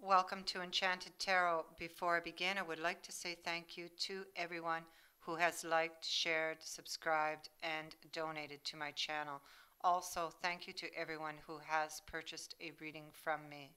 Welcome to Enchanted Tarot. Before I begin, I would like to say thank you to everyone who has liked, shared, subscribed, and donated to my channel. Also, thank you to everyone who has purchased a reading from me.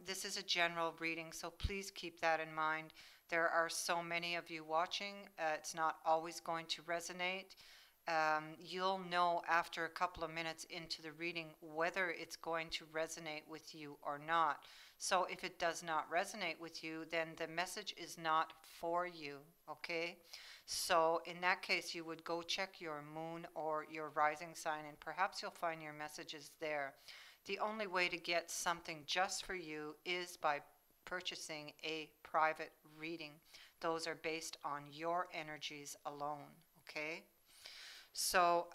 This is a general reading, so please keep that in mind. There are so many of you watching, it's not always going to resonate. You'll know after a couple of minutes into the reading whether it's going to resonate with you or not. So if it does not resonate with you, then the message is not for you, okay? So in that case, you would go check your moon or your rising sign, and perhaps you'll find your messages there. The only way to get something just for you is by purchasing a private reading. Those are based on your energies alone, okay? So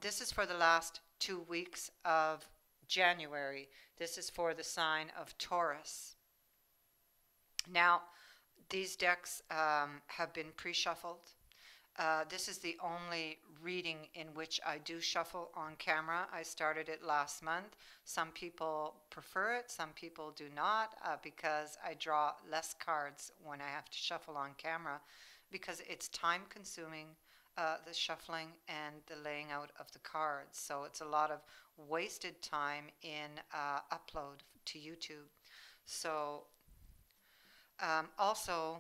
this is for the last 2 weeks of January. This is for the sign of Taurus. Now, these decks have been pre-shuffled. This is the only reading in which I do shuffle on camera. I started it last month. Some people prefer it, some people do not, because I draw less cards when I have to shuffle on camera, because it's time consuming, the shuffling and the laying out of the cards. So it's a lot of wasted time in upload to YouTube. So also,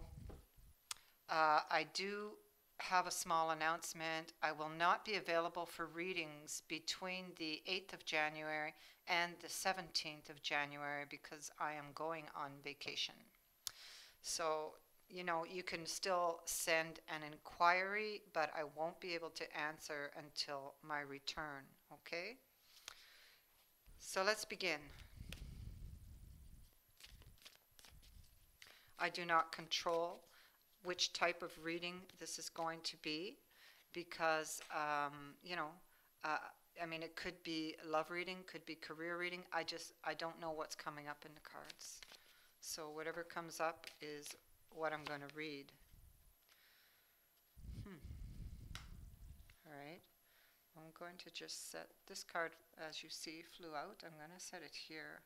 I do have a small announcement. I will not be available for readings between the 8th of January and the 17th of January because I am going on vacation. So, you can still send an inquiry, but I won't be able to answer until my return, okay? So let's begin. I do not control which type of reading this is going to be because, I mean, it could be love reading, could be career reading. I don't know what's coming up in the cards. So whatever comes up is what I'm going to read. All right. I'm going to just set this card, as you see, flew out. I'm going to set it here.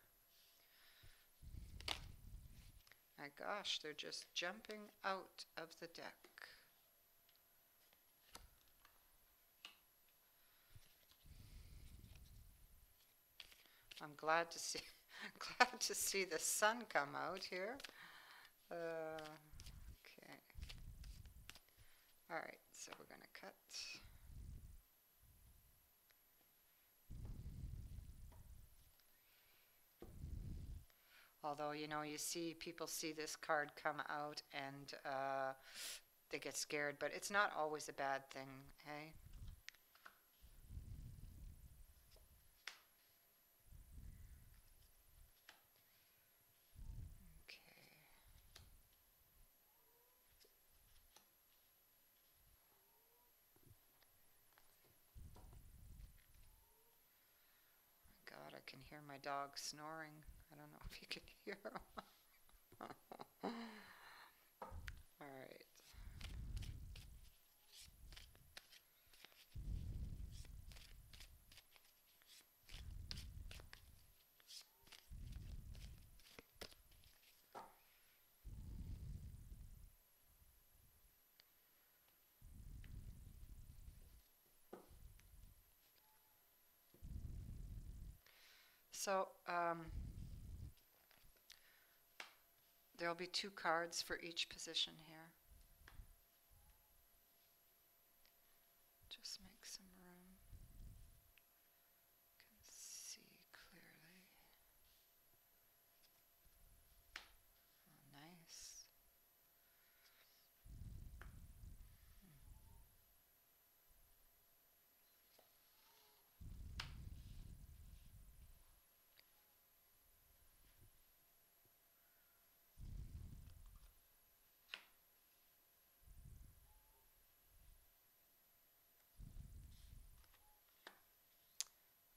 My gosh, they're just jumping out of the deck. I'm glad to see glad to see the sun come out here. Okay. All right, so we're going to cut. Although, you see, people see this card come out and they get scared, but it's not always a bad thing, hey? God, I can hear my dog snoring. I don't know if you can hear him. All right. So, there'll be 2 cards for each position here. Just make some room. Can see clearly. Oh, nice.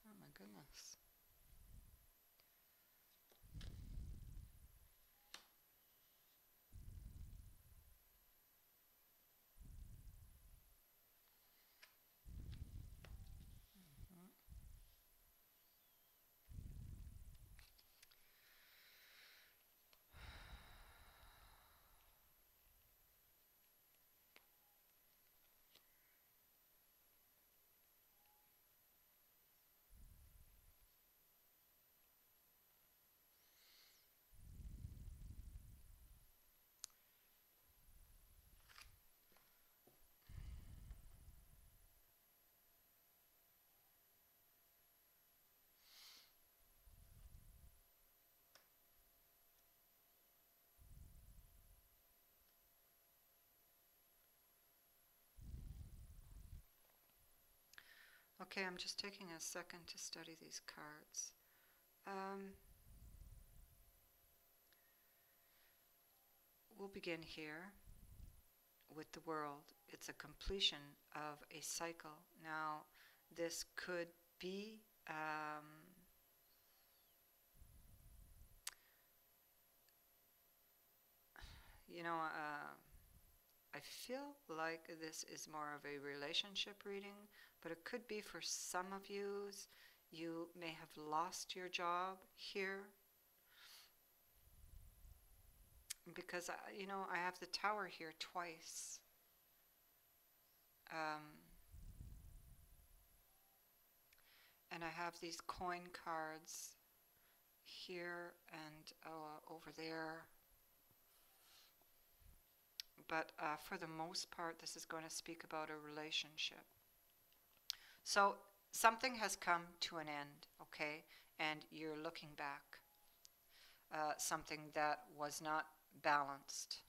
Oh my goodness. Okay, I'm just taking a second to study these cards. We'll begin here with the world. It's a completion of a cycle. Now, this could be I feel like this is more of a relationship reading, but it could be for some of you. You may have lost your job here because, I have the Tower here twice. And I have these coin cards here and over there. But for the most part, this is going to speak about a relationship. So something has come to an end, okay? And you're looking back. Something that was not balanced.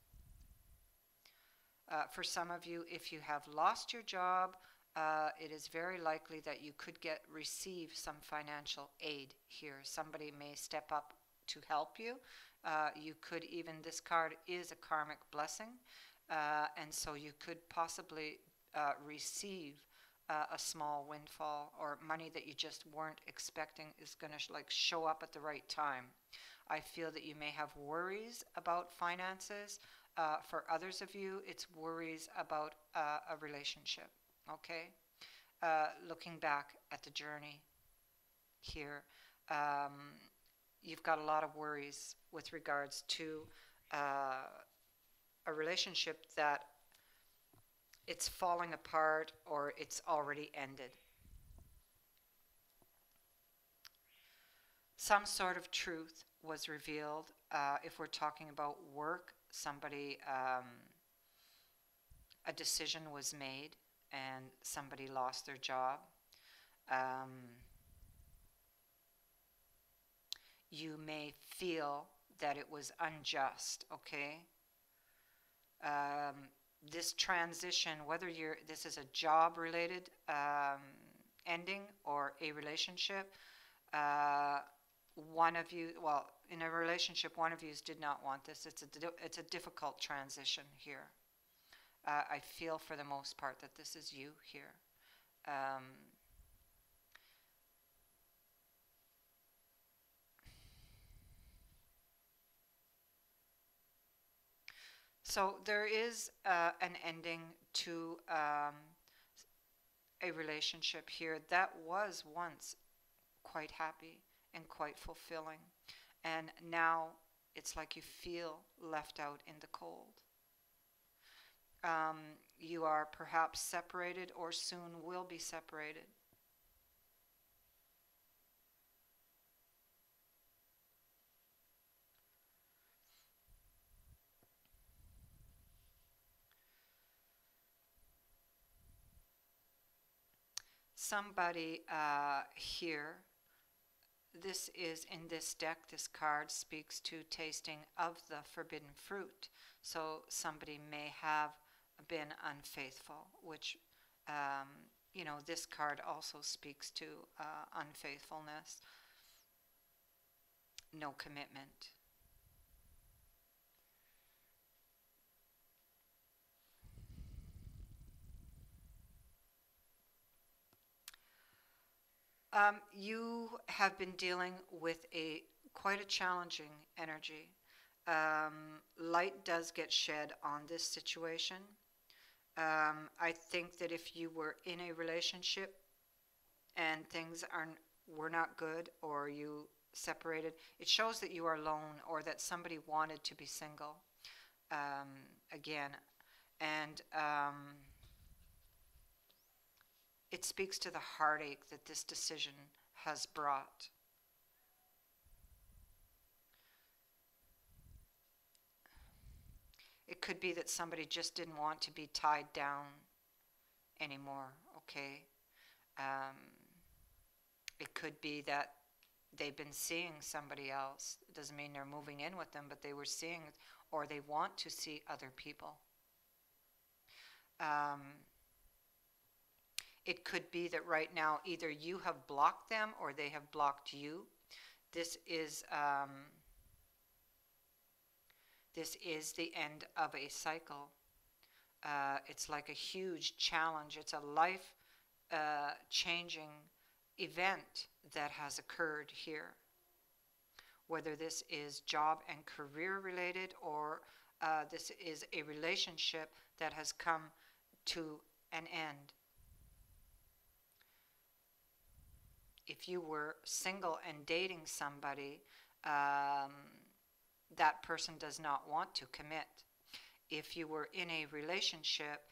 For some of you, if you have lost your job, it is very likely that you could receive some financial aid here. Somebody may step up to help you. You could even, this card is a karmic blessing, and so you could possibly receive a small windfall or money that you just weren't expecting is going to show up at the right time. I feel that you may have worries about finances. For others of you, it's worries about a relationship, okay? Looking back at the journey here, you've got a lot of worries with regards to a relationship that it's falling apart or it's already ended. Some sort of truth was revealed. If we're talking about work, somebody, a decision was made and somebody lost their job. You may feel that it was unjust, okay? This transition, whether this is a job-related ending or a relationship, one of you, well, in a relationship, one of you did not want this. It's a difficult transition here. I feel for the most part that this is you here. So there is an ending to a relationship here that was once quite happy and quite fulfilling. And now it's like you feel left out in the cold. You are perhaps separated or soon will be separated. Somebody here, this is in this deck, this card speaks to tasting of the forbidden fruit. So somebody may have been unfaithful, which, this card also speaks to unfaithfulness, no commitment. You have been dealing with quite a challenging energy. Light does get shed on this situation. I think that if you were in a relationship and things were not good or you separated, it shows that you are alone or that somebody wanted to be single again. And it speaks to the heartache that this decision has brought. It could be that somebody just didn't want to be tied down anymore, okay? It could be that they've been seeing somebody else. It doesn't mean they're moving in with them, but they were seeing, or they want to see other people. It could be that right now either you have blocked them or they have blocked you. This is the end of a cycle. It's like a huge challenge. It's a life changing event that has occurred here. Whether this is job and career related, or this is a relationship that has come to an end. If you were single and dating somebody, that person does not want to commit. If you were in a relationship,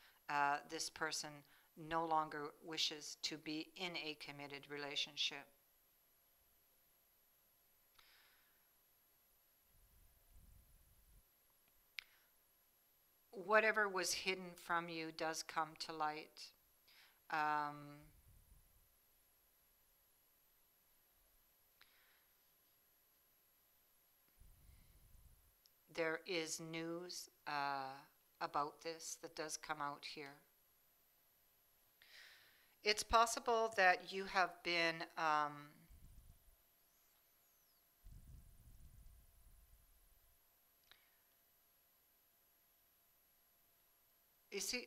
this person no longer wishes to be in a committed relationship. Whatever was hidden from you does come to light. There is news about this that does come out here. It's possible that you have been you see,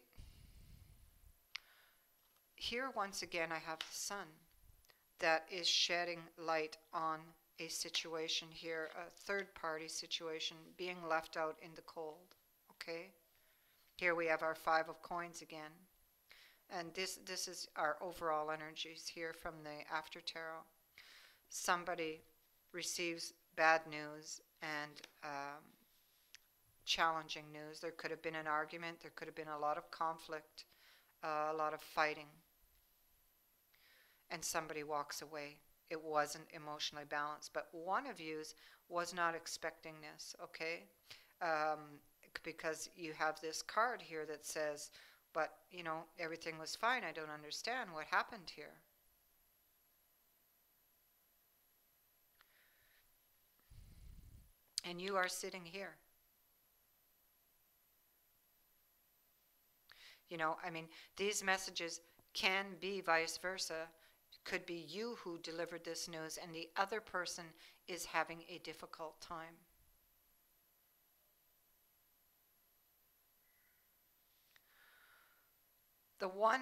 here once again I have the sun that is shedding light on a situation here, a third-party situation, being left out in the cold, okay? Here we have our Five of Coins again. And this is our overall energies here from the After Tarot. Somebody receives bad news and challenging news. There could have been an argument. There could have been a lot of conflict, a lot of fighting. And somebody walks away. It wasn't emotionally balanced. But one of you was not expecting this, okay? Because you have this card here that says, but, you know, everything was fine. I don't understand what happened here. And you are sitting here. You know, I mean, these messages can be vice versa. It could be you who delivered this news and the other person is having a difficult time. The one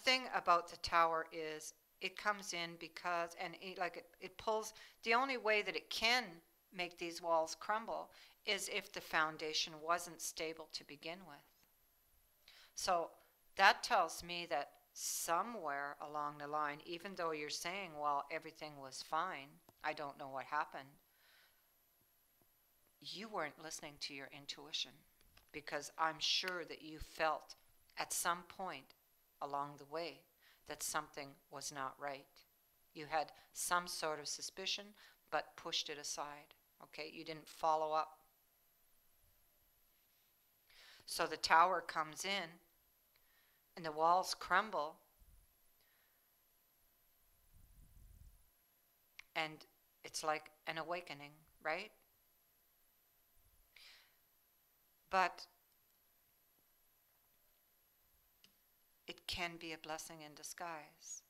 thing about the Tower is it comes in because, and it pulls, the only way that it can make these walls crumble is if the foundation wasn't stable to begin with. So that tells me that somewhere along the line, even though you're saying, well, everything was fine, I don't know what happened, you weren't listening to your intuition, because I'm sure that you felt at some point along the way that something was not right. You had some sort of suspicion, but pushed it aside. Okay, you didn't follow up. So the Tower comes in, and the walls crumble, and it's like an awakening, right? But it can be a blessing in disguise,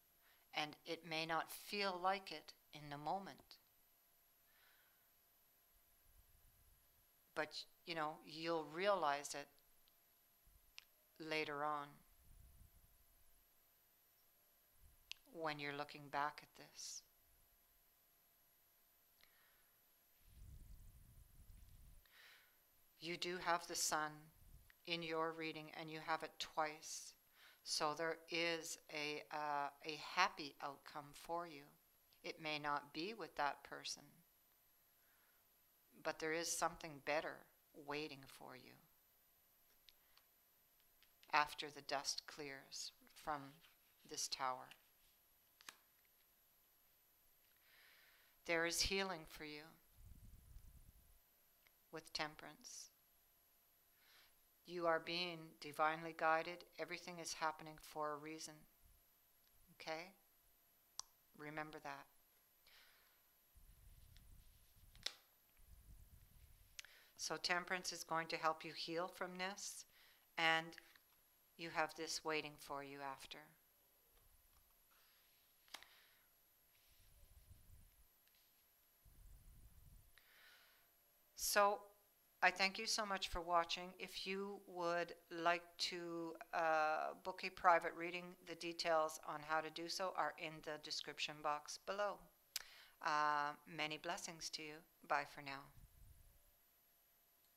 and it may not feel like it in the moment. But, you know, you'll realize it later on when you're looking back at this. You do have the sun in your reading, and you have it twice. So there is a happy outcome for you. It may not be with that person, but there is something better waiting for you after the dust clears from this Tower. There is healing for you with Temperance. You are being divinely guided. Everything is happening for a reason. Okay? Remember that. So Temperance is going to help you heal from this, and you have this waiting for you after. So I thank you so much for watching. If you would like to book a private reading, the details on how to do so are in the description box below. Many blessings to you. Bye for now.